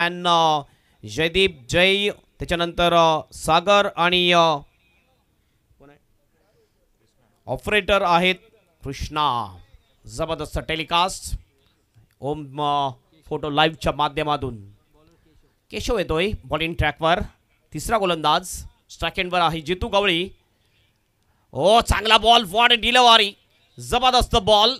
Captain Jaydeep जय, त्याच्यानंतर सागर आणि operator आहेत कृष्णा. जबरदस्त टेलिकास्ट ओम फोटो लाईव्हच्या माध्यमातून. केशव येतोय बॉलिंग ट्रॅकवर. तिसरा गोलंदाज स्ट्राइक एंडवर आहे जितू गवळी. ओ चांगला बॉल, वॉट डिलिव्हरी, जबरदस्त बॉल.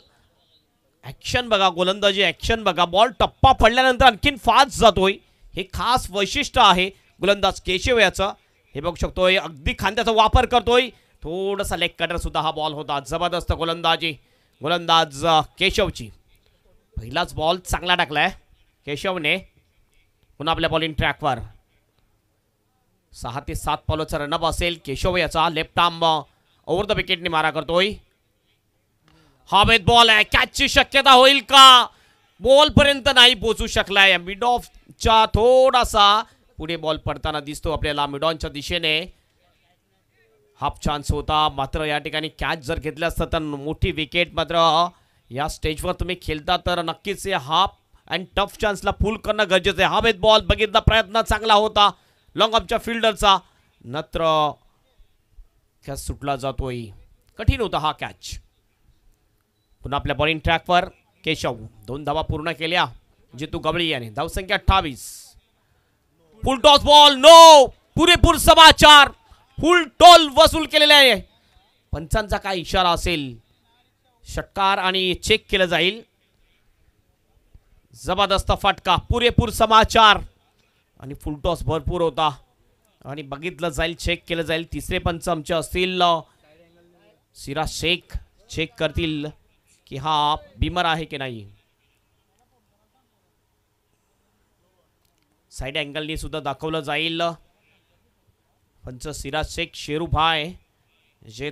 ॲक्शन बघा, गोलंदाजी ॲक्शन बघा. बॉल टप्पा पडल्यानंतर आणखीन फास्ट जातोय, हे खास वैशिष्ट्य आहे गोलंदाज केशव याचं. हे बघू शकतोय, अगदी खांद्याचा वापर करतोय. थोडासा लेग कटर सुद्धा हा बॉल होता. जबरदस्त गोलंदाजी गोलंदाज केशवची. पहिलाच बॉल चांगला टाकलाय केशवने. पुन्हा आपल्या बॉलिंग ट्रॅकवर 6 ते 7 बॉलचा रनअप असेल केशव याचा. लेफ्ट आर्म ओव्हर द विकेटने मारा करतोय. हवेत बॉल आहे, कॅचची शक्यता होईल का? बॉल पर्यंत नाही पोहोचू शकलाय. मिड ऑफच्या थोडासा पुढे बॉल पडताना दिसतो आपल्याला मिड ऑनच्या दिशेने. हाफ चान्स होता, मात्र या ठिकाणी कॅच जर घेतलं असतं तर मोठी विकेट. मात्र या स्टेजवर तुम्ही खेळता तर नक्कीच हाफ अँड टफ चान्सला फुल करणं गरजेचं आहे. हवेत बॉल, बघितला प्रयत्न चांगला होता लॉंग ऑफच्या फिल्डरचा, नत्र कॅच सुटला जातोय. कठीण होता हा कॅच. पुन्हा आपल्या बॉलिंग ट्रॅकवर केशव. 2 धावा पूर्ण केल्या जितू गवळी याने. धावसंख्या 28. Full toss ball, no. पुरेपूर समाचार, फुल टॉल वसूल केलेला आहे. पंचांचा काय इशारा असेल? षटकार आणि चेक केलं जाईल. जबरदस्त फटका, पुरेपूर समाचार आणि फुल टॉस भरपूर होता आणि बघितलं जाईल, चेक केलं जाईल. तिसरे पंच आमचे असतील सिराज शेख, चेक करतील की हा बीमर आहे की नाही. साइड अँगलनी सुद्धा दाखवलं जाईल. पंच सिराज शेख शेरूभाई जे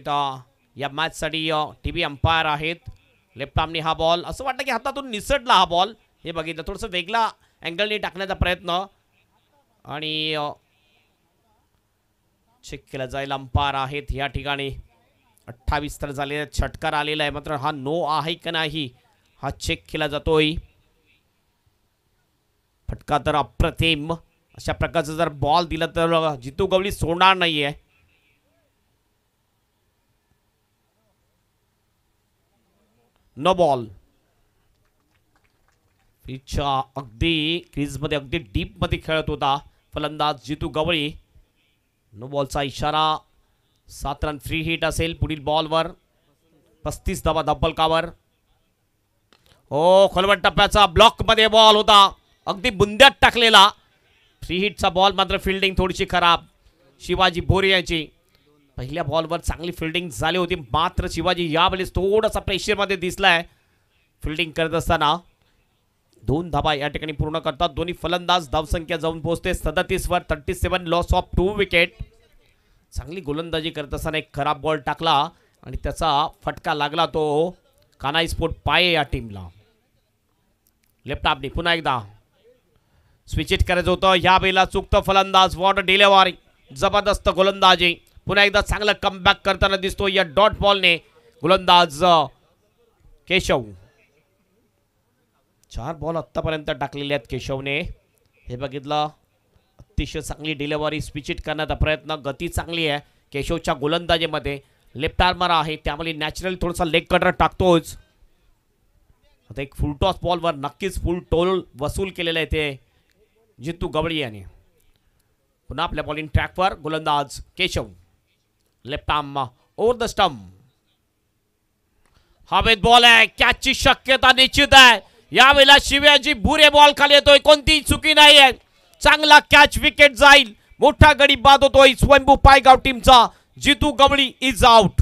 या मॅचसाठी टीव्ही अंपायर आहेत. लेफ्ट आर्मनी हा बॉल, असं वाटतं की हातातून निसटला हा बॉल. हे बघितलं, थोडंसं वेगळा अँगलनी टाकण्याचा प्रयत्न आणि चेक केला जाईल. अंपायर आहेत या ठिकाणी. 28 तर झाले, षटकार आलेला आहे, मात्र हा नो आहे का नाही हा चेक केला जातोय. फटका तर अप्रतिम. अशा प्रकारचा जर बॉल दिला तर जितू गवळी सोडणार नाहीये. No ball. पिचच्या अगदी क्रीजमध्ये, अगदी डीपमध्ये खेळत होता फलंदाज जितू गवळी. नो बॉलचा इशारा. 7 रन फ्री हिट असेल पुढील बॉलवर. 35 धावा धब्बलकावर. हो, खोलवट टप्प्याचा ब्लॉकमध्ये बॉल होता, अगदी बुंद्यात टाकलेला. फ्री हिटचा बॉल, मात्र फिल्डिंग थोडीशी खराब शिवाजी भोरे यांची. पहिल्या बॉलवर चांगली फिल्डिंग झाली होती, मात्र शिवाजी यावेळेस थोडासा प्रेशरमध्ये दिसलाय फिल्डिंग करत असताना. 2 धावा या ठिकाणी पूर्ण करतात दोन्ही फलंदाज. धावसंख्या जाऊन पोहोचते 37 वर. 37, लॉस ऑफ 2 विकेट. चांगली गोलंदाजी करत असताना एक खराब बॉल टाकला आणि त्याचा फटका लागला तो कानाई स्पोर्ट पाये या टीमला. लेफ्ट आर्मनी पुन्हा एकदा स्विच इट करायचं होतं, या वेळेला चुकतं फलंदाज. वॉट डिलिव्हरी, जबरदस्त गोलंदाजी. पुन्हा एकदा चांगलं कमबॅक करताना दिसतो या डॉट बॉलने गोलंदाज केशव. 4 बॉल आत्तापर्यंत टाकलेले आहेत केशवने. हे बघितलं, अतिशय चांगली डिलिव्हरी, स्विच इट करण्याचा प्रयत्न, गती चांगली आहे केशवच्या गोलंदाजीमध्ये. लेफ्ट आर्मर आहे त्यामुळे नॅचरल थोडासा लेग कटर टाकतोच. आता एक फुल टॉस बॉलवर नक्कीच फुल टोल वसूल केलेलं आहे ते जितू गवळी याने. पुन्हा आपल्या बॉलिंग ट्रॅकवर गोलंदाज Keshav. Left arm over the stump. हवेत बॉल आहे, कॅचची शक्यता निश्चित आहे. यावेळेला शिवाजी भुरे बॉल खाली येतोय, कोणतीही चुकी नाही आहे. चांगला कॅच, विकेट जाईल. मोठा गडी बाद होतोय स्वयंभू पायगाव टीमचा. जितू गवळी इज आउट.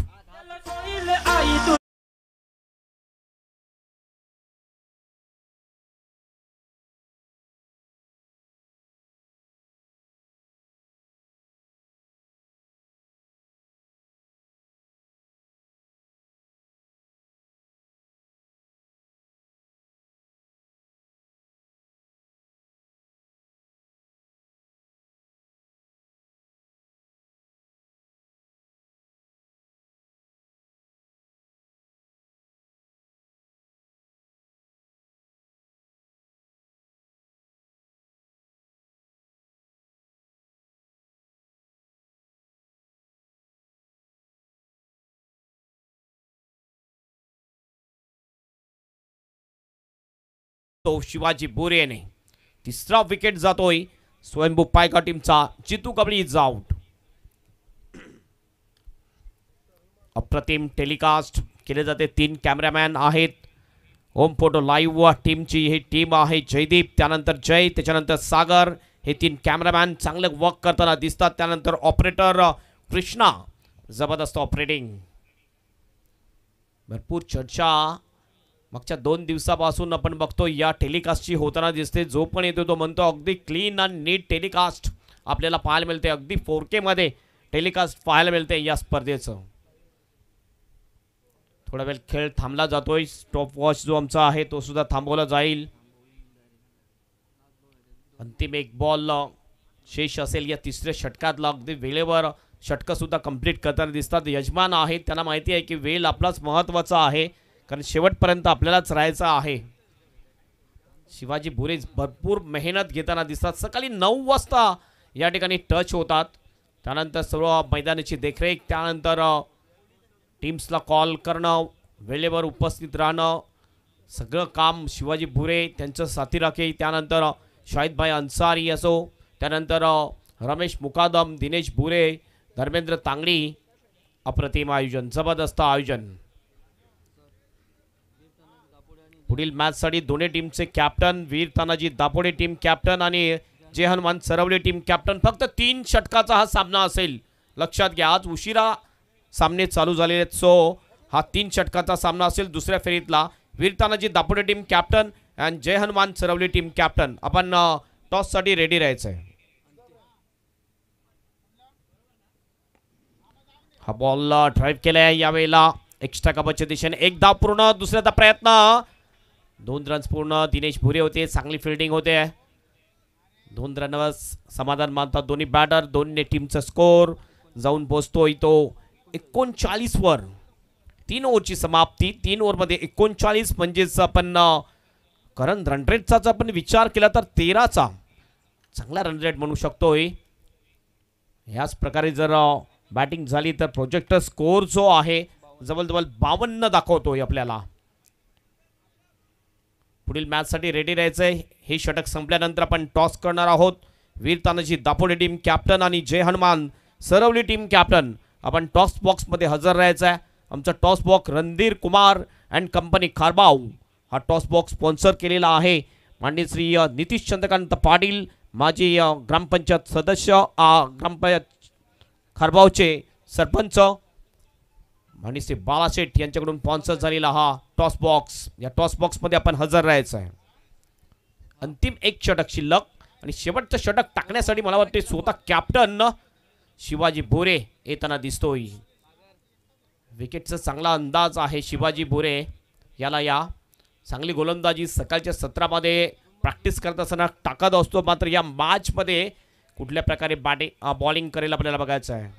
तो शिवाजी बोरेने तिसरा विकेट जातोय स्वयंभू पायगाव टीमचा. जितू कबळी इज आउट. अप्रतिम टेलिकास्ट केले जाते. 3 कॅमेरामॅन आहेत. होम फोटो लाईव्ह टीमची ही टीम आहे. जयदीप, त्यानंतर जय, त्याच्यानंतर सागर, हे 3 कॅमेरामॅन चांगले वर्क करताना दिसतात. त्यानंतर ऑपरेटर कृष्णा, जबरदस्त ऑपरेटिंग. भरपूर चर्चा मागच्या 2 दिवसापासून आपण बघतो या टेलिकास्टची होताना दिसते. जो पण येतो तो म्हणतो अगदी क्लीन आणि नीट टेलिकास्ट आपल्याला पाहायला मिळते. अगदी 4K मध्ये टेलिकास्ट पाहायला मिळते या स्पर्धेचं. थोडा वेळ खेळ थांबला जातोय. स्टॉप वॉच जो आमचा आहे तो सुद्धा थांबवला जाईल. अंतिम एक बॉल शेष असेल या तिसऱ्या षटकातला. अगदी वेळेवर षटकं सुद्धा कंप्लीट करताना दिसतात. यजमान आहेत त्यांना माहिती आहे की वेळ आपलाच महत्त्वाचा आहे, कारण शेवटपर्यंत आपल्यालाच राहायचं आहे. शिवाजी भुरे भरपूर मेहनत घेताना दिसतात. सकाळी 9 वाजता या ठिकाणी टच होतात. त्यानंतर सर्व मैदानाची देखरेख, त्यानंतर टीम्सला कॉल करणं, वेळेवर उपस्थित राहणं, सगळं काम शिवाजी भुरे त्यांचं साथी राखे. त्यानंतर शाहिदभाई अन्सारी असो, त्यानंतर रमेश मुकादम, दिनेश भुरे, धर्मेंद्र तांगडी. अप्रतिम आयोजन, जबरदस्त आयोजन. पुढील मॅचसाठी दोन्ही टीमचे कॅप्टन वीर तानाजी दापोडे टीम कॅप्टन आणि जय हनुमान सरवडे टीम कॅप्टन. फक्त 3 षटकाचा हा सामना असेल, लक्षात घ्या. आज उशिरा सामने चालू झालेले आहेत. सो हा 3 षटकाचा सामना असेल दुसऱ्या फेरीतला. वीर तानाजी दापोडे टीम कॅप्टन आणि जय हनुमान सरवली टीम कॅप्टन. आपण टॉससाठी रेडी राहायचं आहे. हा बॉल ड्राईव्ह केलाय यावेळेला एक्स्ट्रा कव्हरच्या दिशेने. एक धाव पूर्ण, दुसऱ्याचा प्रयत्न, 2 रन्स पूर्ण. दिनेश भुरे होते, चांगली फिल्डिंग होते. 2 रनवर समाधान मानतात दोन्ही बॅटर. दोन्ही टीमचा स्कोर जाऊन पोहोचतोय तो 39 वर. 3 ओव्हरची समाप्ती. 3 ओव्हरमध्ये 39 म्हणजेच आपण करंट रन रेटचा आपण विचार केला तर 13चा चांगला रन रेट म्हणू शकतोय. याच प्रकारे जर बॅटिंग झाली तर प्रोजेक्टर स्कोर जो आहे जवळजवळ 52 दाखवतोय आपल्याला. पुढील मॅचसाठी रेडी राहायचंय. हे षटक संपल्यानंतर आपण टॉस करणार आहोत. वीर तानाजी दापोडे टीम कॅप्टन आणि जय हनुमान सरवली टीम कॅप्टन. आपण टॉस बॉक्समध्ये हजर राहायचं आहे. आमचा toss box Randhir Kumar and company Kharbav हा टॉस बॉक्स स्पॉन्सर केलेला आहे. माननीय श्री नितीश चंद्रकांत पाटील, माजी ग्रामपंचायत सदस्य, ग्रामपंचायत खारबावचे सरपंच माननीय श्री बाळाशेठ यांच्याकडून स्पॉन्सर झालेला हा टॉस बॉक्स. या टॉस बॉक्समध्ये आपण हजर राहायचं आहे. अंतिम एक षटक शिल्लक आणि शेवटचं षटक टाकण्यासाठी मला वाटते स्वतः कॅप्टन शिवाजी भोरे येताना दिसतोय. विकेटचा चांगला अंदाज आहे शिवाजी भोरे याला. या चांगली गोलंदाजी सकाळच्या सत्रामध्ये प्रॅक्टिस करत असताना टाकत असतो, मात्र या मॅचमध्ये कुठल्या प्रकारे बॉलिंग करेल आपल्याला बघायचं आहे.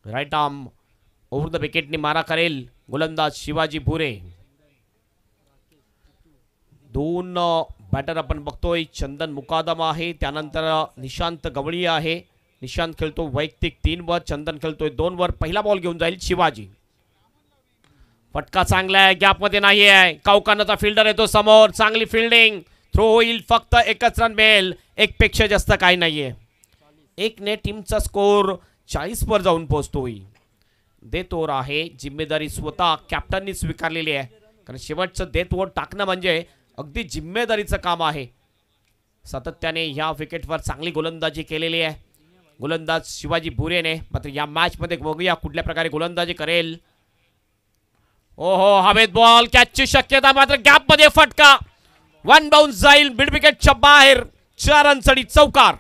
राईट आर्म ओव्हर द विकेटने मारा करेल गोलंदाज शिवाजी भोरे. 2 बॅटर आपण बघतोय. चंदन मुकादम आहे, त्यानंतर निशांत गवळी आहे. निशांत खेळतो वैयक्तिक 3 वर, चंदन खेळतोय 2 वर. पहिला बॉल घेऊन जाईल शिवाजी. फटका चांगला आहे, गॅपमध्ये नाही आहे. कावकानाचा फिल्डर येतो समोर, चांगली फिल्डिंग. थ्रो होईल, फक्त 1च रन मिळेल. 1 पेक्षा जास्त काही नाहीये. 1 ने टीमचा स्कोर 40 वर जाऊन पोहोचतोय. डेथ ओव्हर आहे, जिम्मेदारी स्वतः कॅप्टननी स्वीकारलेली आहे, कारण शेवटचं डेथ ओव्हर टाकणं म्हणजे अगदी जिम्मेदारीचं काम आहे. सातत्याने ह्या विकेटवर चांगली गोलंदाजी केलेली आहे गोलंदाज शिवाजी भोरेने. मात्र या मॅचमध्ये बघूया कुठल्या प्रकारे गोलंदाजी करेल. ओहो, हवेत बॉल, कॅचची शक्यता, मात्र गॅपमध्ये फटका. 1 बाउन्स जाईल मिड विकेटच्या बाहेर. 4 रनसाठी चौकार.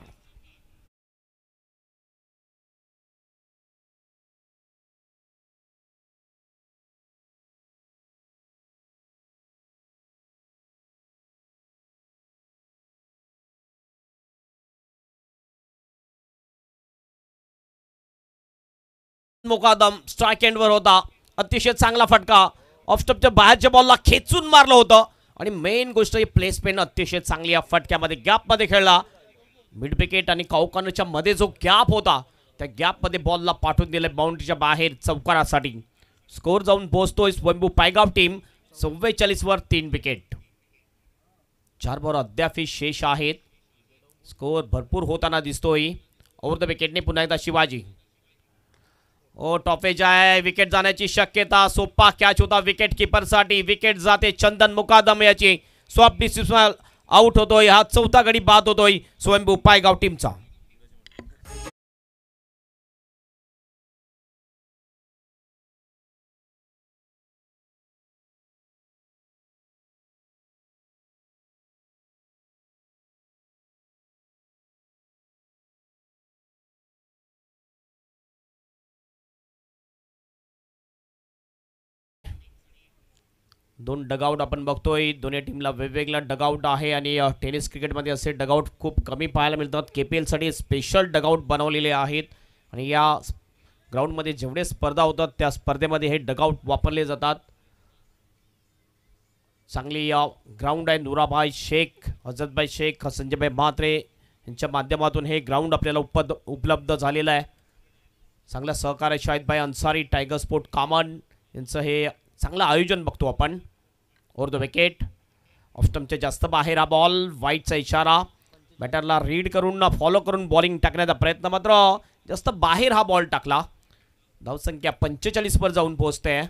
मुकादम स्ट्राइक एंडवर होता. अतिशय चांगला फटका. ऑफ स्टंपच्या बाहेरच्या बॉलला खेचून मारलं होतं आणि मेन गोष्ट ही प्लेसमेंट अतिशय चांगली. या फटक्यामध्ये गॅपमध्ये खेळला. मिड विकेट आणि कावकानच्या मध्ये जो गॅप होता त्या गॅपमध्ये बॉलला पाठवून दिलं बाउंड्रीच्या बाहेर चौकारासाठी. स्कोर जाऊन पोहोचतोय स्वयंभू पायगाव टीम 44 वर 3 विकेट. 4 बॉल अद्यापही शेष आहेत. स्कोर भरपूर होताना दिसतोय. ओव्हर द विकेटने पुन्हा एकदा शिवाजी. ओ टॉपेज आहे. विकेट जाण्याची शक्यता. सोपा कॅच होता विकेट कीपरसाठी. विकेट जाते. चंदन मुकादम याची स्वॉप डिसिजन आउट होतोय. हा चौथा गडी बाद होतोय स्वयंभू पायगाव टीमचा. दोन डगआउट आपण बघतोय. दोन्ही टीमला वेगवेगळा डगआउट आहे आणि टेनिस क्रिकेटमध्ये असे डगआउट खूप कमी पाहायला मिळतात. KPL साठी स्पेशल डगआउट बनवलेले आहेत आणि या ग्राउंडमध्ये जेवढे स्पर्धा होतात त्या स्पर्धेमध्ये हे डगआउट वापरले जातात. चांगली ग्राउंड आहे. नुराभाई शेख, हजरतभाई शेख, संजयभाई म्हात्रे यांच्या माध्यमातून हे ग्राउंड आपल्याला उपलब्ध झालेलं आहे. चांगलं सहकार्य शाहिदभाई अन्सारी, टायगर स्पोर्ट कामन यांचं हे चांगलं आयोजन बघतो आपण. Over the wicket. ऑफ स्टंपच्या जास्त बाहेर हा बॉल. वाईटचा इशारा. बॅटरला रीड करून फॉलो करून बॉलिंग टाकण्याचा प्रयत्न, मात्र जास्त बाहेर हा बॉल टाकला. धावसंख्या 45 वर जाऊन पोहोचते.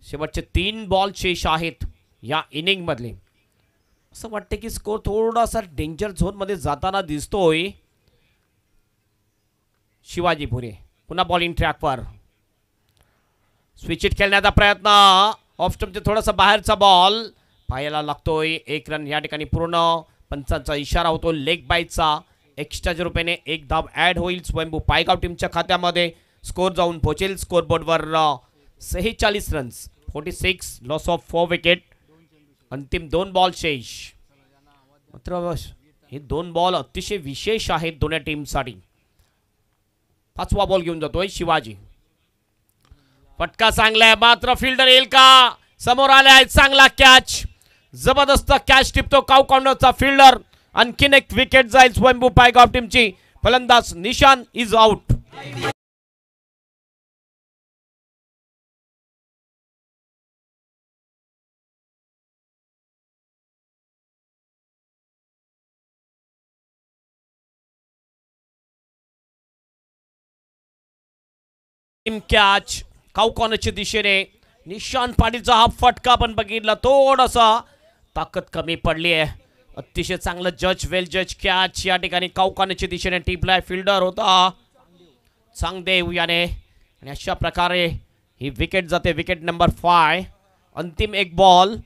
शेवटचे 3 बॉल शेष आहेत या इनिंगमधले. असं वाटते की स्कोर थोडासा डेंजर झोनमध्ये जाताना दिसतोय. शिवाजी भुरे पुन्हा बॉलिंग ट्रॅकवर. स्विच इट खेळण्याचा प्रयत्न. ऑफ स्टंपच्या थोडासा बाहेरचा बॉल पायाला लागतोय. 1 रन या ठिकाणी पूर्ण. पंचांचा इशारा होतो लेग बाईटचा. एक्स्ट्राच्या रुपयाने 1 धाव ॲड होईल स्वयंभू पायगाव टीमच्या खात्यामध्ये. स्कोर जाऊन पोहोचेल स्कोरबोर्डवर 46 रन्स. 46. Loss of 4 wicket. अंतिम 2 बॉल शेष. मात्र हे 2 बॉल अतिशय विशेष आहेत दोन्ही टीमसाठी. 5वा बॉल घेऊन जातोय शिवाजी. फटका चांगला आहे, मात्र फिल्डर येईल का? समोर आले आहे. चांगला कॅच. जबरदस्त कॅच टिपतो काउ कॉर्नरचा फिल्डर. आणखीन एक विकेट जाईल स्वयंभू पायगाव टीमची. फलंदाज निशान इज आउट. कॅच काउ कॉर्नरच्या दिशेने. निशान पाटीलचा हा फटका पण बघितला. थोडासा ताकद कमी पडली आहे. अतिशय चांगलं वेल जज कॅच या ठिकाणी काउ कॉर्नरच्या दिशेने टिपलाय. फिल्डर होता चांगदेव याने आणि अशा प्रकारे ही विकेट जाते. Wicket number 5. अंतिम 1 बॉल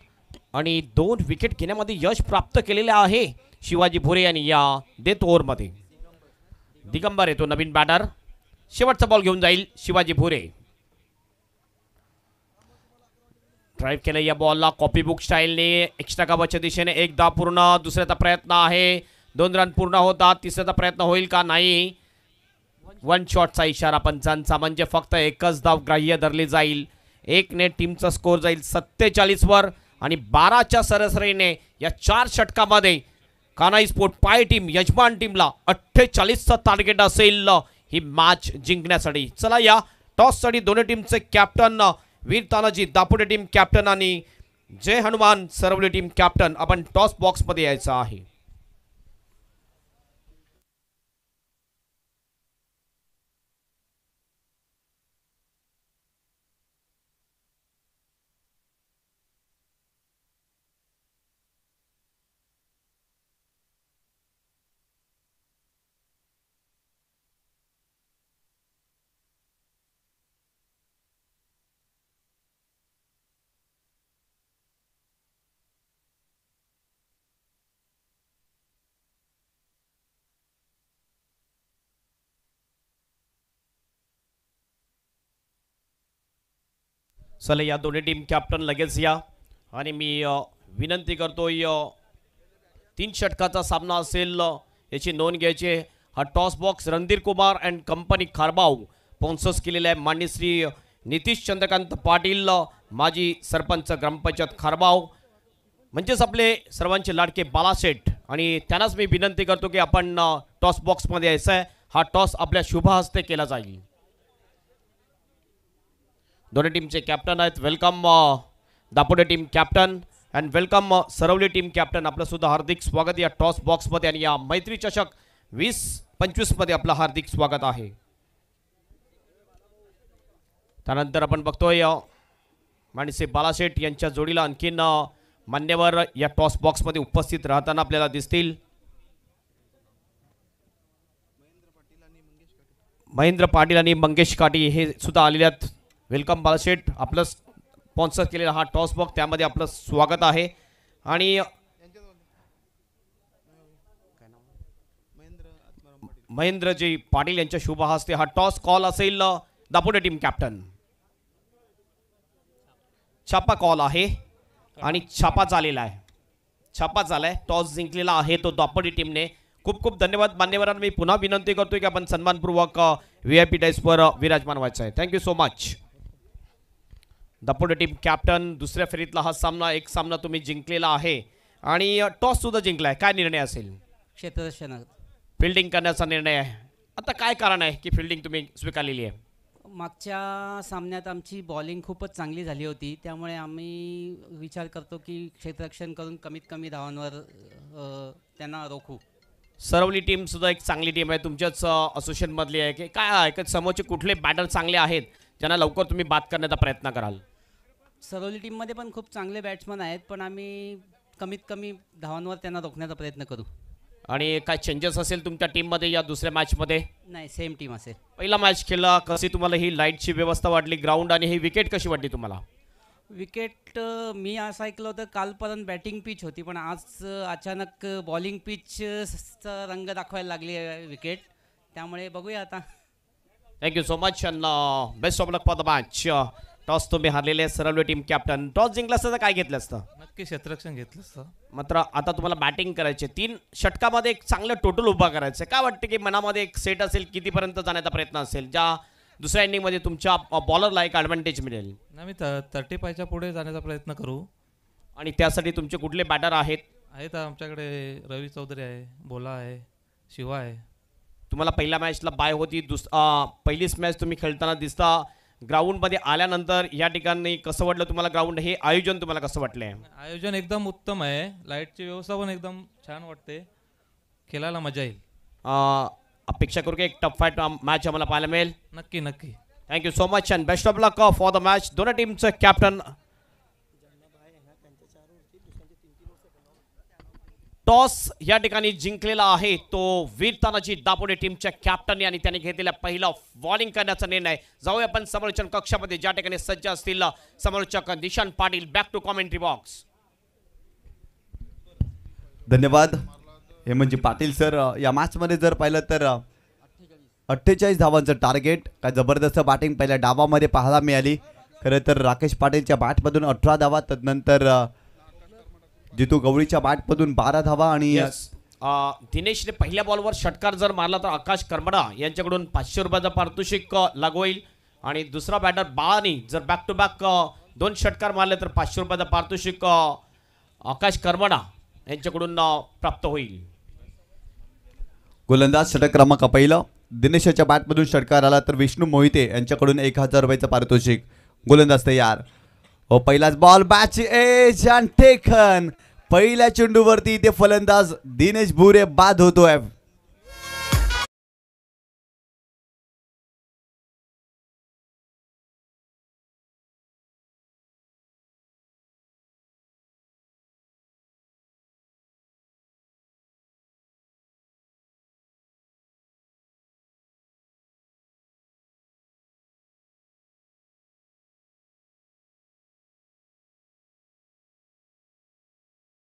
आणि 2 विकेट घेण्यामध्ये यश प्राप्त केलेले आहे शिवाजी भुरे यांनी या डेथ ओव्हरमध्ये. दिगंबर येतो नवीन बॅटर. शेवटचा बॉल घेऊन जाईल शिवाजी भुरे. ड्राइव्ह केलं या बॉलला कॉपी बुक स्टाईलने. एक्स्ट्रा कव्हरच्या दिशेने 1 धाव पूर्ण. दुसऱ्याचा प्रयत्न आहे. 2 रन पूर्ण होतात. तिसऱ्याचा प्रयत्न होईल का? नाही. 1 शॉटचा इशारा पंचांचा. म्हणजे फक्त 1च धाव ग्राह्य धरली जाईल. 1 ने टीमचा स्कोर जाईल 47 वर आणि 12च्या सरासरीने या 4 षटकामध्ये कान्हाई स्पोर्ट पाय टीम यजमान टीमला 48चं टार्गेट असेल ही मॅच जिंकण्यासाठी. चला या टॉससाठी दोन्ही टीमचे कॅप्टन वीर तानाजी दापुटे टीम कॅप्टन आणि जय हनुमान सरवली टीम कॅप्टन आपण टॉस बॉक्समध्ये यायचं आहे. चला या दोन्ही टीम कॅप्टन लगेच या आणि मी विनंती करतोय 3 षटकाचा सामना असेल याची नोंद घ्यायची. हा toss box Randhir Kumar and company खारबाव sponsors केलेला आहे. माननीय श्री नितीश चंद्रकांत पाटील माजी सरपंच ग्रामपंचायत खारबाव म्हणजेच आपले सर्वांचे लाडके बालाशेठ आणि त्यांनाच मी विनंती करतो की आपण टॉस बॉक्समध्ये यायचं आहे. हा टॉस आपल्या शुभ हस्ते केला जाईल. दोन्ही टीमचे कॅप्टन आहेत. Welcome Dapode team captain and welcome Sarawali team captain, आपलं सुद्धा हार्दिक स्वागत या टॉस बॉक्समध्ये आणि या मैत्री चषक 2025 मध्ये आपलं हार्दिक स्वागत आहे. त्यानंतर आपण बघतोय माणसे बालाशेठ यांच्या जोडीला आणखीन मान्यवर या टॉस बॉक्समध्ये उपस्थित राहताना आपल्याला दिसतील. महेंद्र पाटील आणि मंगेश काटी हे सुद्धा आलेले आहेत. वेलकम बालाशेठ, आपलं स्पॉन्सर केलेला हा टॉस बॉक्स, त्यामध्ये आपलं स्वागत आहे. आणि महेंद्रजी पाटील यांच्या शुभ हस्ते हा टॉस कॉल असेल. दापोडे टीम कॅप्टन, छापा कॉल आहे आणि छापा झालेला आहे. छापा झालाय, टॉस जिंकलेला आहे तो दापोडे टीमने. खूप खूप धन्यवाद मान्यवरांना. मी पुन्हा विनंती करतोय की आपण सन्मानपूर्वक VIP डायसवर विराजमान व्हायचं आहे. Thank you so much. Dapode team captain, दुसऱ्या फेरीतला हा सामना, एक सामना तुम्ही जिंकलेला आहे आणि टॉस सुद्धा जिंकलाय. काय निर्णय असेल? क्षेत्ररक्षण फिल्डिंग करण्याचा निर्णय आहे. आता काय कारण आहे की फिल्डिंग तुम्ही स्वीकारलेली आहे? मागच्या सामन्यात आमची बॉलिंग खूपच चांगली झाली होती, त्यामुळे आम्ही विचार करतो की क्षेत्ररक्षण करून कमीत कमी धावांवर त्यांना रोखू. सरवली टीम सुद्धा एक चांगली टीम आहे, तुमच्याच असोसिएशन मधली आहे. की काय आहे की समोरचे कुठले बॅटर चांगले आहेत ज्यांना लवकर तुम्ही बाद करण्याचा प्रयत्न कराल? सरवली टीममध्ये पण खूप चांगले बॅट्समन आहेत, पण आम्ही कमीत कमी धावांवर त्यांना रोखण्याचा प्रयत्न करू. आणि काय चेंजेस असेल तुमच्या टीममध्ये या दुसऱ्या मॅचमध्ये? नाही, सेम टीम असेल. पहिला मॅच खेळला, कशी तुम्हाला ही लाईटची व्यवस्था वाटली, ग्राउंड आणि ही विकेट कशी वाटली तुम्हाला? विकेट मी असं ऐकलं होतं कालपर्यंत बॅटिंग पिच होती, पण आज अचानक बॉलिंग पिचचा रंग दाखवायला लागली आहे विकेट, त्यामुळे बघूया आता. Thank you so much and best of luck for the match. Toss तुम्ही हारलेले सरवली टीम कॅप्टन. टॉस जिंकलं असतं तर काय घेतलं असतं? नक्की क्षेत्ररक्षण घेतलं असतं. मात्र आता तुम्हाला बॅटिंग करायचे, 3 षटकामध्ये एक चांगलं टोटल उभा करायचं. काय वाटतं की मनामध्ये एक सेट असेल, कितीपर्यंत जाण्याचा प्रयत्न असेल ज्या दुसऱ्या इनिंगमध्ये तुमच्या बॉलरला एक ॲडव्हान्टेज मिळेल? आम्ही 35च्या पुढे जाण्याचा प्रयत्न करू. आणि त्यासाठी तुमचे कुठले बॅटर आहेत? आहेत आमच्याकडे रवी चौधरी आहे, बोला आहे, शिवा आहे. तुम्हाला पहिल्या मॅचला बाय होती, पहिलीच मॅच तुम्ही खेळताना दिसता. ग्राउंडमध्ये आल्यानंतर या ठिकाणी कसं वाटलं तुम्हाला ग्राउंड, हे आयोजन तुम्हाला कसं वाटलंय? आयोजन एकदम उत्तम आहे, लाईटची व्यवस्था पण एकदम छान वाटते, खेळायला मजा येईल. अपेक्षा करू की एक टफ फाईट मॅच आम्हाला पाहायला मिळेल. नक्की नक्की. Thank you so much and best of luck for the match. दोन्ही टीमचं कॅप्टन टॉस या ठिकाणी जिंकलेला आहे तो वीर तानाजी दापोडे टीमच्या कॅप्टन आणि त्याने घेतलेला पहिला बॉलिंग करण्याचा निर्णय. जाऊया आपण समालोचन कक्षामध्ये, ज्या ठिकाणी सज्ज असतील समालोचक Nishant Patil. Back to commentary box. धन्यवाद हेमंतजी पाटील सर. या मॅचमध्ये जर पाहिलं तर 48 धावांचं टार्गेट, काय जबरदस्त बॅटिंग पहिल्या डावामध्ये पाहायला मिळाली. खरं तर राकेश पाटीलच्या बॅटमधून 18 धावा, त्यानंतर जितू गवळीच्या बॅटमधून 12 धावा आणि दिनेशने पहिल्या बॉलवर षटकार जर मारला तर आकाश करमडा यांच्याकडून 500 रुपयाचं पारितोषिक लागू होईल. आणि दुसरा बॅटर बाळानी जर बॅक टू बॅक 2 षटकार मारले तर 500 रुपयाचं पारितोषिक आकाश करमडा यांच्याकडून प्राप्त होईल. गोलंदाज षटक क्रमांक पहिलं, दिनेशच्या बॅटमधून षटकार आला तर विष्णू मोहिते यांच्याकडून 1000 रुपयाचं पारितोषिक. गोलंदाज तयार. पहिलाच ball, batch edge and taken. पहिल्या चेंडूवरती इथे फलंदाज दिनेश भुरे बाद होतोय.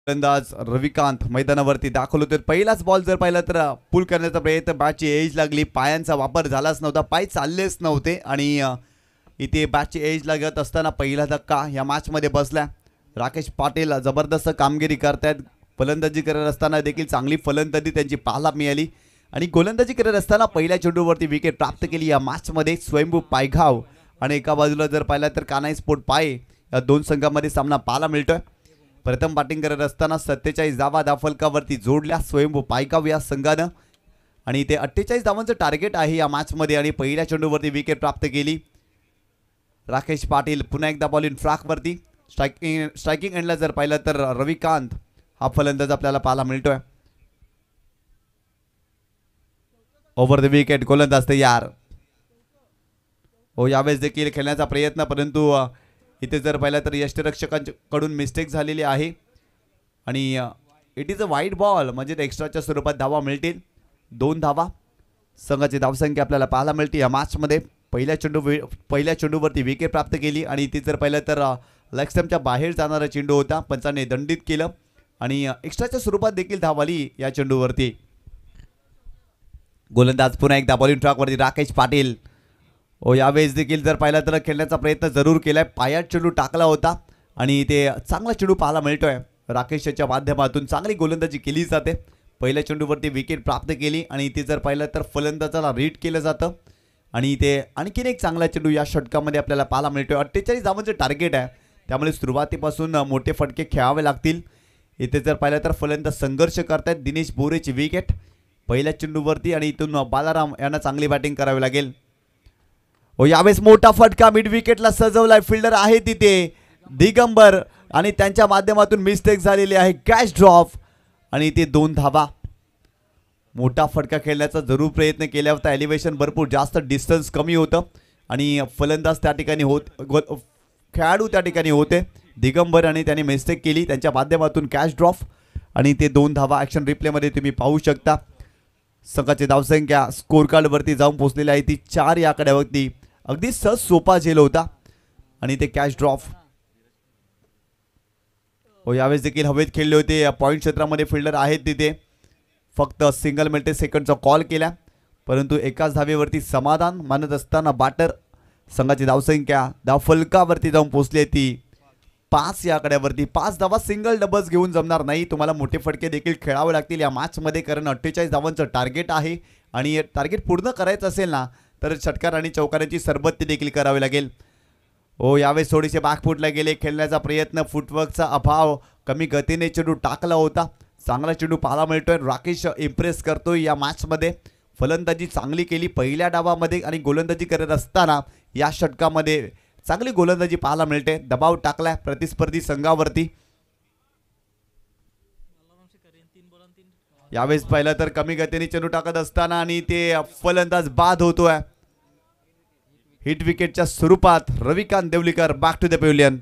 फलंदाज रविकांत मैदानावरती दाखल होते. पहिलाच बॉल जर पाहिला तर पुल करण्याचा प्रयत्न, बॅटची एज लागली, पायांचा वापर झालाच नव्हता, पाय चाललेच नव्हते आणि इथे बॅटची एज लागत असताना पहिला धक्का या मॅचमध्ये बसला. राकेश पाटील जबरदस्त कामगिरी करतायत. फलंदाजी करत असताना देखील चांगली फलंदाजी त्यांची पाहायला मिळाली आणि गोलंदाजी करत असताना पहिल्या चेंडूवरती विकेट प्राप्त केली. या मॅचमध्ये स्वयंभू पायघाव आणि एका बाजूला जर पाहिला तर कानाई स्पोर्ट पाय, या 2 संघांमध्ये सामना पाहायला मिळतोय. प्रथम बॅटिंग करत असताना 47 धावा धाफलकावरती जोडल्या स्वयंभू पायगाव या संघानं आणि इथे 48 धावांचं टार्गेट आहे या मॅचमध्ये आणि पहिल्या चेंडूवरती विकेट प्राप्त केली. राकेश पाटील पुन्हा एकदा बॉल इन ट्रॅकवरती. स्ट्रायकिंग एंडला जर पाहिलं तर रविकांत हा फलंदाज आपल्याला पाहायला मिळतोय. ओव्हर द विकेट गोलंदाज तयार. हो यावेळेस देखील खेळण्याचा प्रयत्न, परंतु इथे जर पाहिलं तर यष्टिरक्षकांकडून मिस्टेक झालेली आहे आणि it is a wide ball, म्हणजे एक्स्ट्राच्या स्वरूपात धावा मिळतील. 2 धावा संघाची धावसंख्या आपल्याला पाहायला मिळते या मॅचमध्ये. पहिल्या चेंडूवरती विकेट प्राप्त केली आणि इथे जर पाहिलं तर लेग स्टंपच्या बाहेर जाणारा चेंडू होता, पंचाने दंडित केलं आणि एक्स्ट्राच्या स्वरूपात देखील धाव आली या चेंडूवरती. गोलंदाज पुन्हा एकदा बॉलिंग ट्रॅकवरती राकेश पाटील. हो यावेळेस देखील जर पाहिलं तर खेळण्याचा प्रयत्न जरूर केलाय, पायात चेंडू टाकला होता आणि ते चांगला चेंडू पाहायला मिळतोय. राकेशच्या माध्यमातून चांगली गोलंदाजी केली जाते. पहिल्या चेंडूवरती विकेट प्राप्त केली आणि इथे जर पाहिलं तर फलंदाजाला रीड केलं जातं आणि इथे आणखीन एक चांगला चेंडू या षटकामध्ये आपल्याला पाहायला मिळतोय. 48 धावांचं टार्गेट आहे, त्यामुळे सुरुवातीपासून मोठे फटके खेळावे लागतील. इथे जर पाहिलं तर फलंदाज संघर्ष करतायत. दिनेश बोरेची विकेट पहिल्या चेंडूवरती आणि इथून बालाराम यांना चांगली बॅटिंग करावी लागेल. हो यावेळेस मोठा फटका मिड विकेटला सजवलाय. फिल्डर आहे तिथे दिगंबर आणि त्यांच्या माध्यमातून मिस्टेक झालेली आहे. कॅच ड्रॉप आणि इथे 2 धावा. मोठा फटका खेळण्याचा जरूर प्रयत्न केला होता. एलिव्हेशन भरपूर जास्त, डिस्टन्स कमी होतं आणि फलंदाज त्या ठिकाणी खेळाडू त्या ठिकाणी होते दिगंबर आणि त्यांनी मिस्टेक केली. त्यांच्या माध्यमातून कॅच ड्रॉप आणि ते 2 धावा ॲक्शन रिप्लेमध्ये तुम्ही पाहू शकता. संघाची धावसंख्या स्कोर कार्डवरती जाऊन पोहोचलेली आहे ती 4 या आकड्यावरती. अगदी सहज सोपा झेल होता आणि ते कॅच ड्रॉप. हो यावेळेस देखील हवेत खेळले होते. पॉईंट क्षेत्रामध्ये फिल्डर आहेत तिथे. फक्त सिंगल मिल्टे सेकंडचा कॉल केला, परंतु एकाच धावेवरती समाधान मानत असताना बॅटर संघाची धावसंख्या धावफलकावरती जाऊन पोहोचली आहे ती 5 या आकड्यावरती. 5 धावा सिंगल डबल्स घेऊन जमणार नाही. तुम्हाला मोठे फटके देखील खेळावे लागतील या मॅचमध्ये, कारण 48 धावांचं टार्गेट आहे आणि टार्गेट पूर्ण करायचं असेल ना तर षटकार आणि चौकारांची सरबत्ती देखील करावी लागेल. हो यावेळेस थोडेसे बॅकफुटला गेले. खेळण्याचा प्रयत्न, फुटवर्कचा अभाव, कमी गतीने चेंडू टाकला होता. चांगला चेंडू पाहायला मिळतोय. राकेश इम्प्रेस करतोय या मॅचमध्ये. फलंदाजी चांगली केली पहिल्या डावामध्ये आणि गोलंदाजी करत असताना या षटकामध्ये चांगली गोलंदाजी पाहायला मिळते. दबाव टाकलाय प्रतिस्पर्धी संघावरती. यावेळेस पाहिलं तर कमी गतीने चेंडू टाकत असताना आणि ते फलंदाज बाद होतोय. हिट विकेटच्या स्वरूपात Ravikant Devlikar back to the pavilion.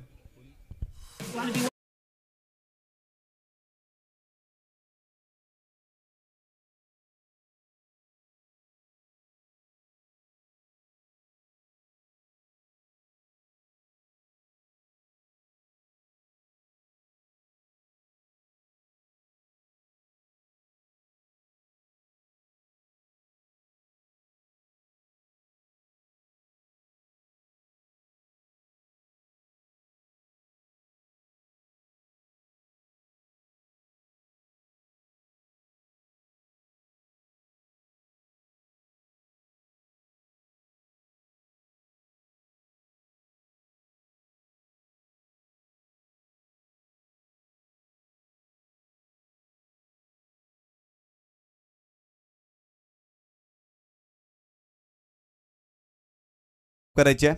करायचे.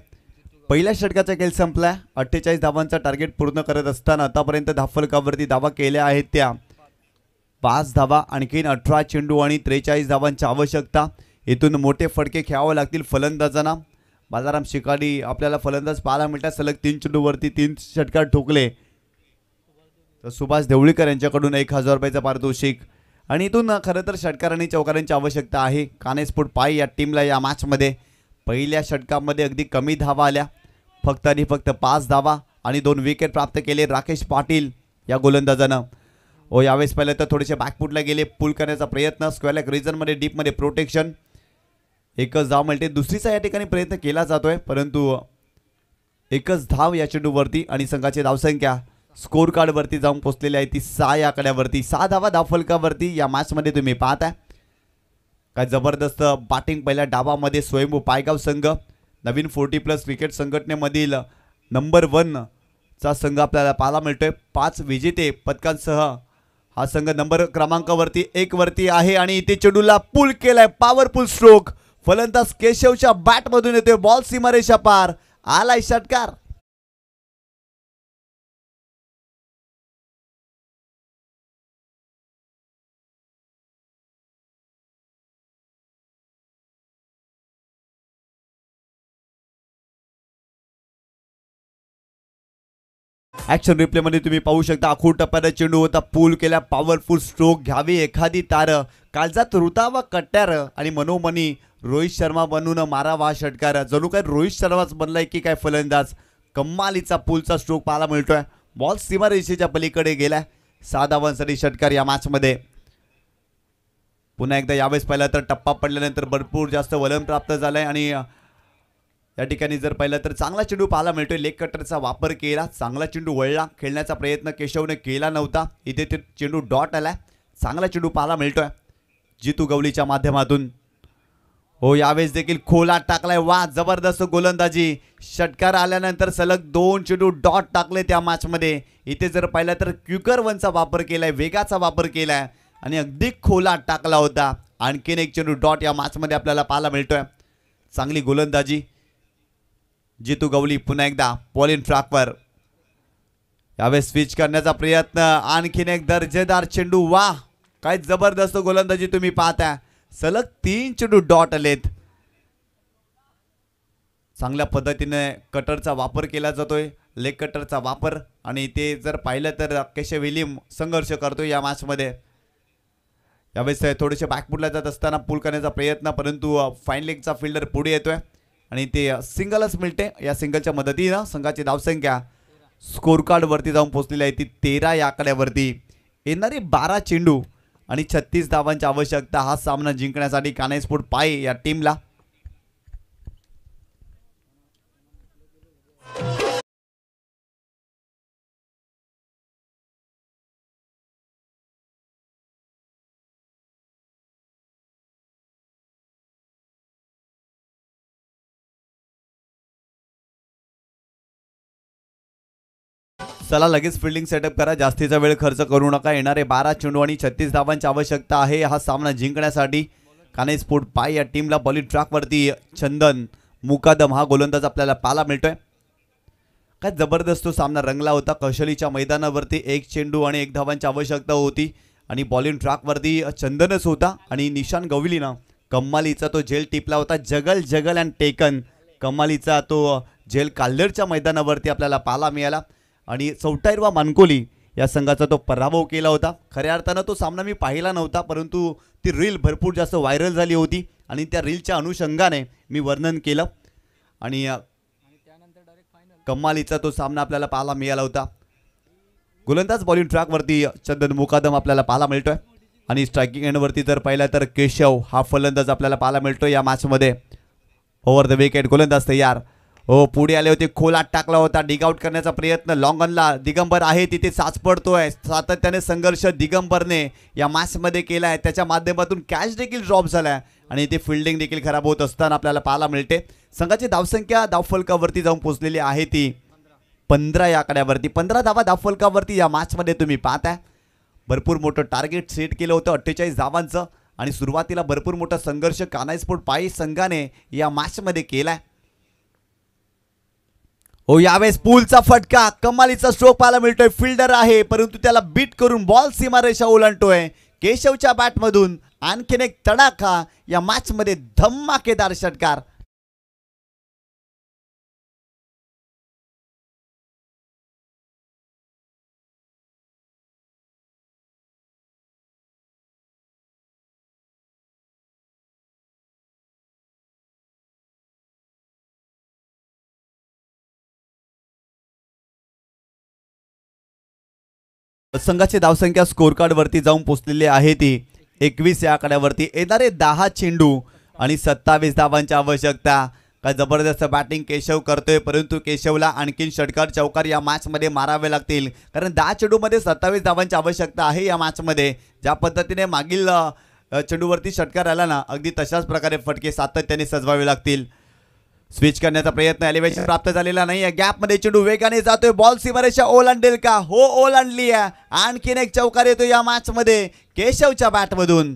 पहिल्या षटकाचा खेळ संपला. 48 धावांचा टार्गेट पूर्ण करत असताना आतापर्यंत धावफलकावरती धावा केल्या आहेत त्या 5 धावा. आणखीन 18 चेंडू आणि 43 धावांची आवश्यकता. इथून मोठे फटके खेळावे लागतील फलंदाजांना. बालाराम शिकाडी आपल्याला फलंदाज पाहायला मिळतात. सलग 3 चेंडूवरती 3 षटकार ठोकले. तर सुभाष देवळीकर यांच्याकडून 1000 रुपयाचं पारितोषिक आणि इथून खरं तर षटकार आणि चौकारांची आवश्यकता आहे. कानेस्पोर्ट पाय या टीमला या मॅचमध्ये. पहिल्या षटकामध्ये अगदी कमी धावा आल्या, फक्त आणि फक्त 5 धावा आणि 2 विकेट प्राप्त केले राकेश पाटील या गोलंदाजानं. हो यावेळेस पाहिलं तर थोडेसे बॅकफुटला गेले. पुल करण्याचा प्रयत्न, स्क्वेअर लेग रिजनमध्ये डीपमध्ये प्रोटेक्शन. एकच धाव मिळते. दुसरीचा या ठिकाणी प्रयत्न केला जातोय, परंतु एकच धाव या चेंडूवरती आणि संघाची धावसंख्या स्कोर कार्डवरती जाऊन पोहोचलेली आहे ती 6 या आकड्यावरती. 6 धावा धावफलकावरती या मॅचमध्ये तुम्ही पाहताय. काय जबरदस्त बॅटिंग पहिल्या डावामध्ये स्वयंभू पायगाव संघ, नवीन 40+ क्रिकेट संघटनेमधील नंबर 1 चा संघ आपल्याला पाहायला मिळतोय. 5 विजेते पदकांसह हा संघ नंबर क्रमांकावरती 1 वरती आहे आणि इथे चेंडूला पुल केलाय. Powerful stroke. फलंदाज केशवच्या बॅटमधून येतोय. बॉल सीमारेषा पार. आलाय षटकार. ॲक्शन रिप्लेमध्ये तुम्ही पाहू शकता आखूड टप्प्यात चेंडू होता, पूल केल्या, पॉवरफुल स्ट्रोक घ्यावी एखादी तार, काळजात ऋतावा कट्ट्यार आणि मनोमनी रोहित शर्मा बनून मारावा हा षटकार. जणू काय रोहित शर्माच बनलाय की काय फलंदाज. कमालीचा पूलचा स्ट्रोक पाहायला मिळतोय. बॉल सीमारेषेच्या पलीकडे गेलाय. 6 धावांसाठी षटकार या मॅचमध्ये. पुन्हा एकदा यावेळेस पाहिलं तर टप्पा पडल्यानंतर भरपूर जास्त वलन प्राप्त झालंय आणि या ठिकाणी जर पाहिलं तर चांगला चेंडू पाहायला मिळतोय. लेग कटरचा वापर केला, चांगला चेंडू वळला, खेळण्याचा प्रयत्न केशवने केला नव्हता. इथे ते चेंडू डॉट आलाय. चांगला चेंडू पाहायला मिळतोय जितू गवलीच्या माध्यमातून. हो, यावेळेस देखील खोला टाकलाय. वा, जबरदस्त गोलंदाजी. षटकार आल्यानंतर सलग 2 चेंडू डॉट टाकले त्या मॅचमध्ये. इथे जर पाहिलं तर क्विकर वनचा वापर केलाय, वेगाचा वापर केलाय आणि अगदी खोला टाकला होता. आणखीन एक चेंडू डॉट या मॅचमध्ये आपल्याला पाहायला मिळतोय. चांगली गोलंदाजी जितू गवली. पुन्हा एकदा पॉलिन ट्रॅकवर यावेळेस स्विच करण्याचा प्रयत्न. आणखीन एक दर्जेदार चेंडू. वा, काय जबरदस्त गोलंदाजी तुम्ही पाहताय. सलग 3 चेंडू डॉट आलेत. चांगल्या पद्धतीने कटरचा वापर केला जातोय, लेग कटरचा वापर. आणि ते जर पाहिलं तर केशव विलियम संघर्ष करतोय या मॅचमध्ये. यावेळेस थोडेसे बॅकफुटला जात असताना पूल करण्याचा प्रयत्न, परंतु फाईन लेगचा फिल्डर पुढे येतोय आणि ते सिंगलच मिळते. या सिंगलच्या मदतीनं संघाची धावसंख्या स्कोर कार्डवरती जाऊन पोहोचलेली आहे ती 13 या आकड्यावरती. येणारे 12 चेंडू आणि 36 धावांची आवश्यकता हा सामना जिंकण्यासाठी कान्हाई स्पोर्ट पाय या टीमला. चला लगेच फिल्डिंग सेटअप करा, जास्तीचा वेळ खर्च करू नका. येणारे 12 चेंडू आणि 36 धावांची आवश्यकता आहे हा सामना जिंकण्यासाठी. कान्हाई स्पोर्ट पाय या टीमला बॉलिंग ट्रॅकवरती चंदन मुकादम हा गोलंदाज आपल्याला पाहायला मिळतोय. काय जबरदस्त सामना रंगला होता. कौशलीच्या मैदानावरती 1 चेंडू आणि 1 धावांची आवश्यकता होती आणि बॉलिंग ट्रॅकवरती चंदनच होता आणि निशान गवलीनं कम्मालीचा तो झेल टिपला होता. जगल जगल अँड टेकन कम्मालीचा तो झेल काल्हेरच्या मैदानावरती आपल्याला पाहायला मिळाला आणि चौटाईरवा मानकोली या संघाचा तो पराभव केला होता. खऱ्या अर्थानं तो सामना मी पाहिला नव्हता, परंतु ती रील भरपूर जास्त व्हायरल झाली होती आणि त्या रीलच्या अनुषंगाने मी वर्णन केलं आणि कम्मालीचा तो सामना आपल्याला पाहायला मिळाला होता. गोलंदाज बॉलिंग ट्रॅकवरती चंदन मुकादम आपल्याला पाहायला मिळतोय आणि स्ट्रायकिंग एंडवरती जर पाहिलं तर केशव हा फलंदाज आपल्याला पाहायला मिळतोय या मॅचमध्ये. ओव्हर द विकेट गोलंदाज तयार. हो, पुढे आले होते, खोलात टाकला होता, डिग आउट करण्याचा प्रयत्न. लॉंगनला दिगंबर आहे तिथे साच पडतोय. सातत्याने संघर्ष दिगंबरने या मॅचमध्ये केला आहे. त्याच्या माध्यमातून कॅच देखील ड्रॉप झाला आणि ते फिल्डिंग देखील खराब होत असताना आपल्याला पाहायला मिळते. संघाची धावसंख्या धावफलकावरती जाऊन पोहोचलेली आहे ती 15 या आकड्यावरती. 15 धावा धावफलकावरती या मॅचमध्ये तुम्ही पाहताय. भरपूर मोठं टार्गेट सेट केलं होतं 48 धावांचं आणि सुरुवातीला भरपूर मोठा संघर्ष कान्हाई स्पोर्ट पाय संघाने या मॅचमध्ये केलाय. हो, यावेळेस पूलचा फटका, कमालीचा स्ट्रोक पाहायला मिळतोय. फिल्डर आहे परंतु त्याला बीट करून बॉल सीमारेषा ओलांडतोय केशवच्या बॅटमधून. आणखीन एक तडाखा या मॅचमध्ये, धमाकेदार षटकार. संघाची धावसंख्या स्कोर कार्ड वरती जाऊन पोहोचलेली आहे ती 21 या आकड्यावरती. येणारे 10 चेंडू आणि 27 धावांची आवश्यकता. काय जबरदस्त बॅटिंग केशव करतोय, परंतु केशवला आणखीन षटकार चौकार या मॅचमध्ये मारावे लागतील कारण 10 चेंडूमध्ये 27 धावांची आवश्यकता आहे या मॅचमध्ये. ज्या पद्धतीने मागील चेंडूवरती षटकार आला ना, अगदी तशाच प्रकारे फटके सातत्याने सजवावे लागतील. स्विच करण्याचा प्रयत्न, एलिव्हेशन प्राप्त झालेला नाही. गॅपमध्ये चेंडू वेगाने जातोय. बॉल सीमारेषा ओलांडेल का? हो, ओलांडली आहे. आणखीन एक चौकार येतो या मॅचमध्ये केशवच्या बॅटमधून.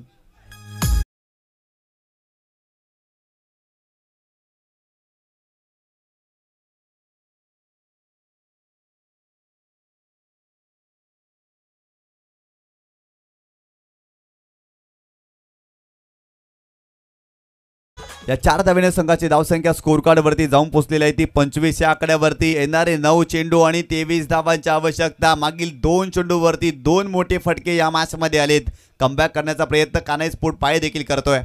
या 4 धावेने संघाची धावसंख्या स्कोर कार्ड वरती जाऊन पोहोचलेली आहे ती 25 या आकड्यावरती. येणारे 9 चेंडू आणि 23 धावांची आवश्यकता. मागील 2 चेंडूवरती 2 मोठे फटके या मॅच मध्ये आलेत. कमबॅक करण्याचा प्रयत्न कानाई स्पोर्ट पाय देखील करतोय.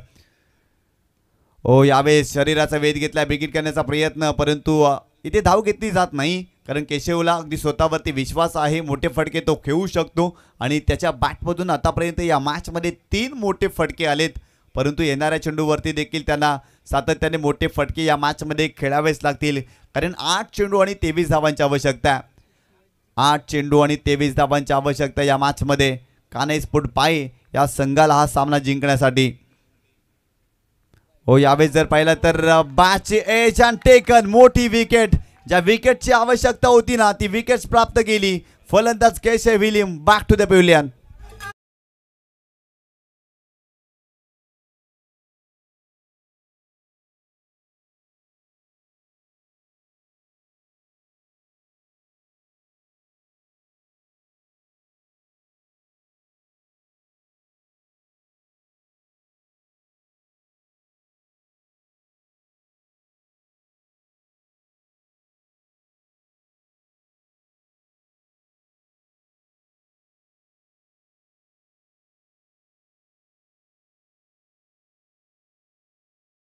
यावेळेस शरीराचा वेध घेतला बिगिट करण्याचा प्रयत्न, परंतु इथे धाव घेतली जात नाही कारण केशवला अगदी स्वतःवरती विश्वास आहे. मोठे फटके तो खेळू शकतो आणि त्याच्या बॅटमधून आतापर्यंत या मॅचमध्ये 3 मोठे फटके आलेत, परंतु येणाऱ्या चेंडूवरती देखील त्यांना सातत्याने मोठे फटके या मॅचमध्ये खेळावेच लागतील कारण 8 चेंडू आणि 23 धावांची आवश्यकता. 8 चेंडू आणि 23 धावांची आवश्यकता या मॅचमध्ये कानाई स्पोर्ट पाय या संघाला हा सामना जिंकण्यासाठी. यावेळेस जर पाहिलं तर बॅच एज अँड टेकन मोठी विकेट. ज्या विकेटची आवश्यकता होती ना ती विकेट्स प्राप्त केली फलंदाज Keshav William. Back to the pavilion.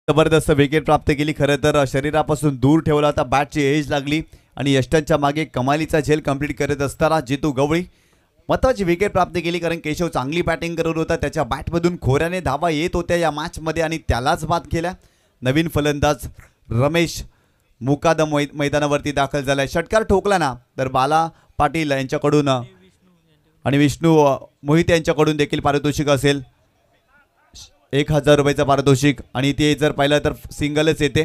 जबरदस्त विकेट प्राप्त केली. खरं तर शरीरापासून दूर ठेवला होता. बॅटची एज लागली आणि यष्टांच्या मागे कमालीचा झेल कंप्लीट करत असताना जितू गवळी महत्त्वाची विकेट प्राप्त केली कारण केशव चांगली बॅटिंग करत होता. त्याच्या बॅटमधून खोऱ्याने धावा येत होत्या या मॅचमध्ये आणि त्यालाच बाद केल्या. नवीन फलंदाज रमेश मुकादम मैदानावरती दाखल झालाय. षटकार ठोकला ना तर बाला पाटील यांच्याकडून आणि विष्णू मोहिते यांच्याकडून देखील पारितोषिक असेल 1000 रुपयाचं पारितोषिक आणि ते जर पाहिलं तर सिंगलच येते.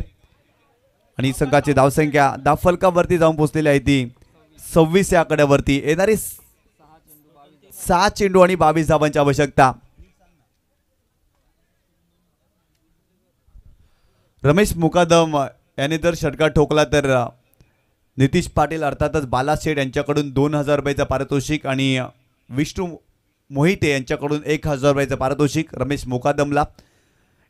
आणि संघाची धावसंख्या धावफलकावरती जाऊन पोहोचलेली आहे ती 26 या आकड्यावरती. येणारी 6 चेंडू आणि 22 धावांची आवश्यकता. रमेश मुकादम याने जर षटकार ठोकला तर नितीश पाटील अर्थातच बाला शेठ यांच्याकडून 2000 रुपयाचं पारितोषिक आणि विष्णू मोहिते यांच्याकडून 1000 रुपयाचं पारितोषिक रमेश मुकादमला.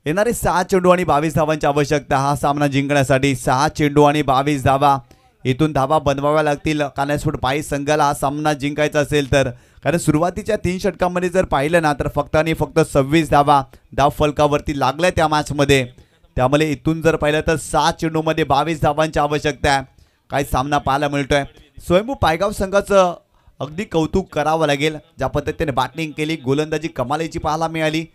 येणारे 6 चेंडू आणि 22 धावांची आवश्यकता हा सामना जिंकण्यासाठी. 6 चेंडू आणि 22 धावा इथून धावा बनवाव्या लागतील कानाईस्पोर्ट पाय संघाला हा सामना जिंकायचा असेल तर. कारण सुरुवातीच्या 3 षटकांमध्ये जर पाहिलं ना तर फक्त आणि फक्त 26 धावा धाव फलकावरती लागल्या त्या मॅचमध्ये. त्यामुळे इथून जर पाहिलं तर 6 चेंडूमध्ये 22 धावांची आवश्यकता आहे. काय सामना पाहायला मिळतोय. स्वयंभू पायगाव संघाचं अगदी कौतुक करावं लागेल. ज्या पद्धतीने बॅटिंग केली गोलंदाजी कमालीची पाहायला मिळाली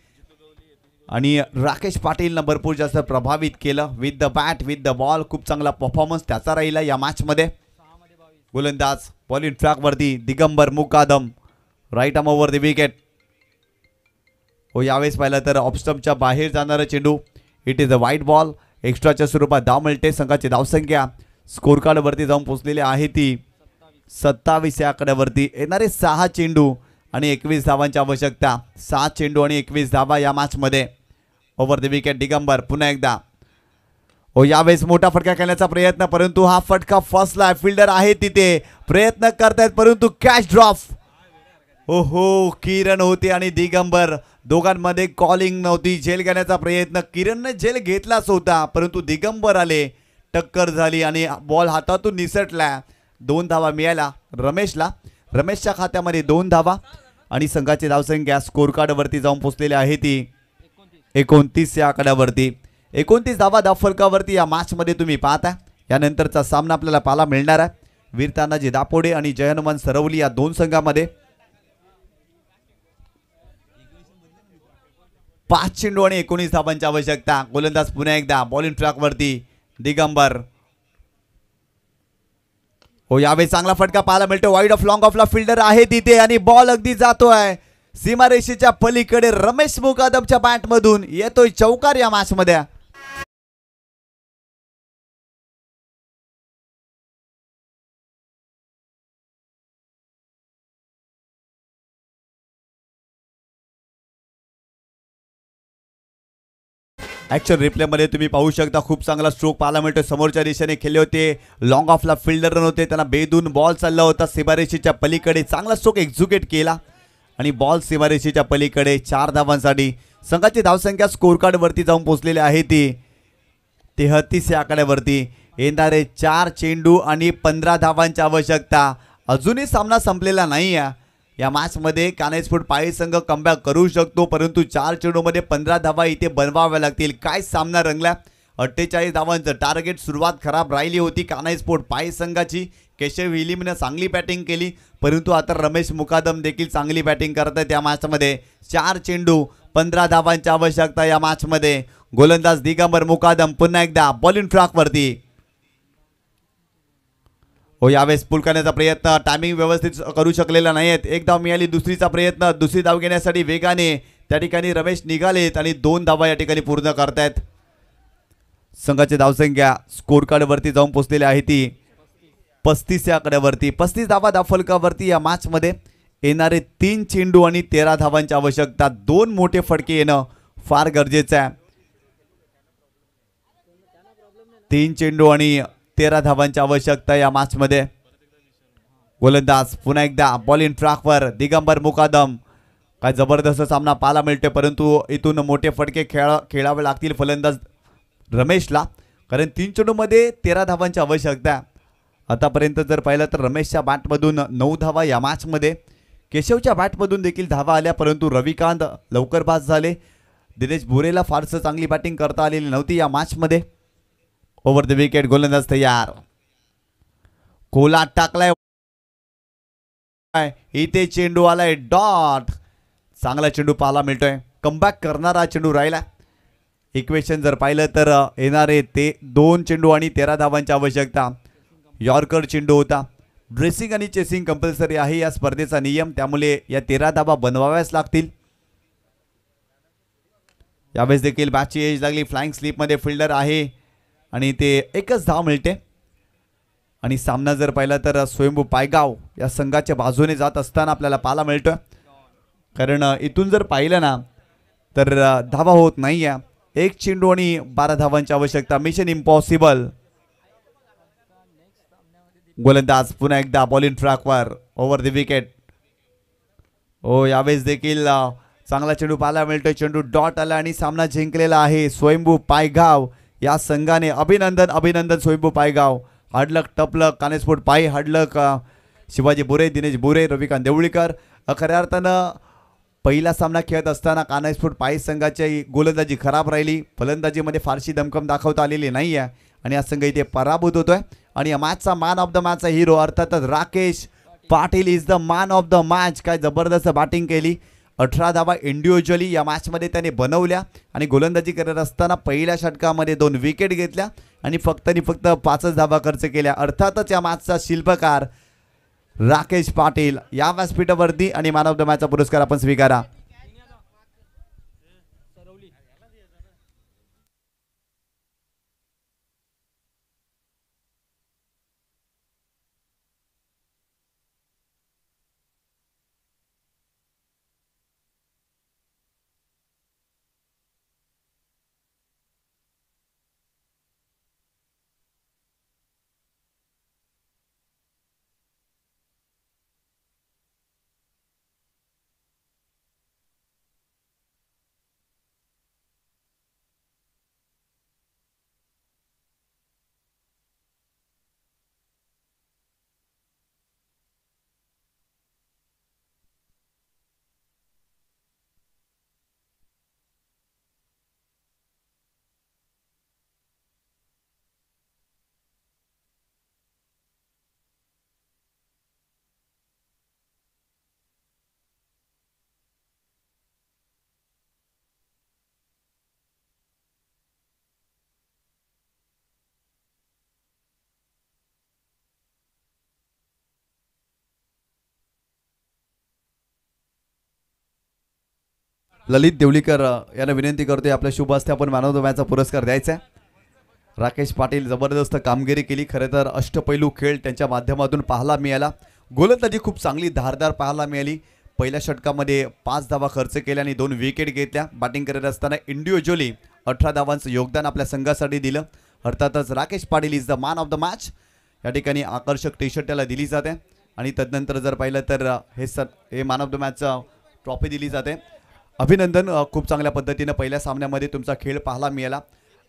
आणि राकेश पाटीलनं भरपूर जास्त प्रभावित केलं. With the bat with the ball खूप चांगला परफॉर्मन्स त्याचा राहिला या मॅचमध्ये. गोलंदाज बॉलिंग ट्रॅकवरती Digambar Mukadam right arm over the wicket. यावेळेस पाहिलं तर ऑफस्टम्पच्या बाहेर जाणारा चेंडू. इट इज अ वाईट बॉल. एक्स्ट्राच्या स्वरूपात धाव मिळते. संघाची धावसंख्या स्कोर कार्डवरती जाऊन पोहोचलेली आहे ती 27 या आकड्यावरती. येणारे 6 चेंडू आणि 21 धावांची आवश्यकता. 6 चेंडू आणि 21 धावा या मॅचमध्ये. ओव्हर द विकेट दिगंबर पुन्हा एकदा. यावेळेस मोठा फटका खेळण्याचा प्रयत्न परंतु हा फटका फसला. फिल्डर आहे तिथे प्रयत्न करतायत परंतु कॅच ड्रॉप. किरण होते आणि दिगंबर दोघांमध्ये कॉलिंग नव्हती. झेल घेण्याचा प्रयत्न किरणने झेल घेतलाच होता परंतु दिगंबर आले टक्कर झाली आणि बॉल हातातून निसटला. 2 धावा मिळाला रमेशला. रमेशच्या खात्यामध्ये 2 धावा आणि संघाची धावसंख्या स्कोर कार्डवरती जाऊन पोहोचलेली आहे ती 29 या आकड्यावरती. 29 धावा धावफलकावरती या मॅचमध्ये तुम्ही पाहता. यानंतरचा सामना आपल्याला पाहायला मिळणार आहे वीर तानाजी दापोडे आणि जय हनुमान सरवली या 2 संघामध्ये. 5 चेंडू आणि 19 धावांची आवश्यकता. गोलंदाज पुन्हा एकदा बॉलिंग ट्रॅकवरती दिगंबर. यावेळी चांगला फटका पाहायला मिळतो. वाईड ऑफ लॉंग ऑफला फिल्डर आहे तिथे आणि बॉल अगदी जातोय सीमारेषेच्या पलीकडे. रमेश मुकादमच्या बॅटमधून येतोय चौकार या मॅचमध्ये. ॲक्शन रिप्लेमध्ये तुम्ही पाहू शकता खूप चांगला स्ट्रोक पाहायला मिळतो. समोरच्या दिशेने खेळले होते. लॉंग ऑफला फिल्डर रन होते त्यांना बेदून बॉल चालला होता सीमारेषेच्या पलीकडे. चांगला स्ट्रोक एक्झिक्यूट केला आणि बॉल सीमारेषेच्या पलीकडे 4 धावांसाठी. संघाची धावसंख्या स्कोर कार्डवरती जाऊन पोहोचलेली आहे ती 33 या आकड्यावरती येणारे 4 चेंडू आणि 15 धावांची आवश्यकता. अजूनही सामना संपलेला नाही आहे. या मॅचमध्ये कानेस्फोर्ट पायी संघ कमबॅक करू शकतो, परंतु 4 चेंडूमध्ये 15 धावा इथे बनवाव्या लागतील. काय सामना रंगला. 48 धावांचं टार्गेट. सुरुवात खराब राहिली होती कानेस्फोर्ट पायी संघाची. केशव हिलिमने चांगली बॅटिंग केली, परंतु आता रमेश मुकादम देखील चांगली बॅटिंग करत आहेत या मॅचमध्ये. 4 चेंडू 15 धावांची आवश्यकता या मॅचमध्ये. गोलंदाज दिगंबर मुकादम पुन्हा एकदा बॉलिंग ट्रॅकवरती. हो, यावेळेस पूल करण्याचा प्रयत्न, टायमिंग व्यवस्थित करू शकलेला नाहीत. एक धाव मिळाली, दुसरीचा प्रयत्न, दुसरी धाव घेण्यासाठी वेगाने त्या ठिकाणी रमेश निघालेत आणि 2 धावा या ठिकाणी पूर्ण करतायत. संघाची धावसंख्या स्कोर कार्डवरती जाऊन पोहोचलेली आहे ती 35 या आकड्यावरती. 35 धावा धावफलकावरती या मॅचमध्ये येणारे 3 चेंडू आणि 13 धावांची आवश्यकता. 2 मोठे फटके येणं फार गरजेचं आहे. 3 चेंडू आणि 13 धावांची आवश्यकता या मॅचमध्ये. गोलंदाज पुन्हा एकदा बॉलिंग ट्रॅकवर दिगंबर मुकादम. काय जबरदस्त सामना पाहायला मिळतोय, परंतु इथून मोठे फटके खेळावे लागतील फलंदाज रमेशला, कारण 3 चेंडूमध्ये 13 धावांची आवश्यकता आहे. आतापर्यंत जर पाहिलं तर रमेशच्या बॅटमधून 9 धावा या मॅचमध्ये. केशवच्या बॅटमधून देखील धावा आल्या, परंतु रविकांत लवकर बाद झाले. दिनेश भुरेला फारसं चांगली बॅटिंग करता आलेली नव्हती या मॅचमध्ये. Over the wicket. गोलंदाज तयार. कोला टाकलाय, इथे चेंडू आलाय डॉट. चांगला चेंडू पाहायला मिळतोय. कमबॅक करणारा चेंडू राहिला. इक्वेशन जर पाहिलं तर येणारे ते 2 चेंडू आणि 13 धावांची आवश्यकता. यॉर्कर चेंडू होता. ड्रेसिंग आणि चेसिंग कंपल्सरी आहे या स्पर्धेचा नियम, त्यामुळे या 13 धावा बनवाव्याच लागतील. यावेळेस देखील बॅटची एज लागली. फ्लाइंग स्लीपमध्ये फिल्डर आहे आणि ते एकच धाव मिळते. आणि सामना जर पाहिला तर स्वयंभू पायगाव या संघाच्या बाजूने जात असताना आपल्याला पाहायला मिळतोय, कारण इथून जर पाहिलं ना तर धावा होत नाही आहे. 1 चेंडू आणि 12 धावांची आवश्यकता. Mission impossible. गोलंदाज पुन्हा एकदा बॉलिंग ट्रॅकवर. Over the wicket. हो, यावेळेस देखील चांगला चेंडू पाहायला मिळतोय. चेंडू डॉट आला आणि सामना जिंकलेला आहे स्वयंभू पायगाव या संघाने. अभिनंदन अभिनंदन स्वयंभू पायगाव. हार्डलक टपलक कानेस्फोर्ट पायी, हार्डलक शिवाजी बुरे, दिनेश बुरे, रविकांत देवळीकर. खऱ्या अर्थानं पहिला सामना खेळत असताना कानेस्फोर्ट पायी संघाची गोलंदाजी खराब राहिली. फलंदाजीमध्ये फारशी दमखम दाखवता आलेली नाही आहे आणि हा संघ इथे पराभूत होतोय. आणि या मॅचचा मॅन ऑफ द मॅचचा हिरो अर्थातच Rakesh Patil is the man of the match. काय जबरदस्त बॅटिंग केली. 18 धावा इंडिव्हिज्युअली या मॅचमध्ये त्याने बनवल्या आणि गोलंदाजी करत असताना पहिल्या षटकामध्ये 2 विकेट घेतल्या आणि फक्त 5 धावा खर्च केल्या. अर्थातच या मॅचचा शिल्पकार राकेश पाटील. या व्यासपीठावरती आणि मॅन ऑफ द मॅचचा पुरस्कार आपण स्वीकारा. ललित देवळीकर यांना विनंती करतोय आपल्या शुभ हस्ते आपण मॅन ऑफ द मॅचचा पुरस्कार द्यायचा आहे. राकेश पाटील जबरदस्त कामगिरी केली. खरं तर अष्टपैलू खेळ त्यांच्या माध्यमातून पाहायला मिळाला. गोलंदाजी खूप चांगली धारदार पाहायला मिळाली. पहिल्या षटकामध्ये 5 धावा खर्च केल्या आणि 2 विकेट घेतल्या. बॅटिंग करत असताना इंडिव्हिज्युअली 18 धावांचं योगदान आपल्या संघासाठी दिलं. अर्थातच Rakesh Patil is the man of the match. या ठिकाणी आकर्षक टी शर्ट त्याला दिली जाते आणि तदनंतर जर पाहिलं तर हे मॅन ऑफ द मॅचचा ट्रॉफी दिली जाते. अभिनंदन. खूप चांगल्या पद्धतीनं पहिल्या सामन्यामध्ये तुमचा खेळ पाहायला मिळाला.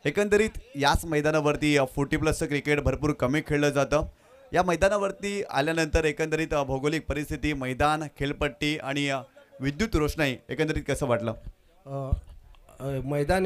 एकंदरीत याच मैदानावरती 40+ क्रिकेट भरपूर कमी खेळलं जातं. या मैदानावरती आल्यानंतर एकंदरीत भौगोलिक परिस्थिती, मैदान, खेळपट्टी आणि विद्युत रोषणाई एकंदरीत कसं वाटलं? मैदान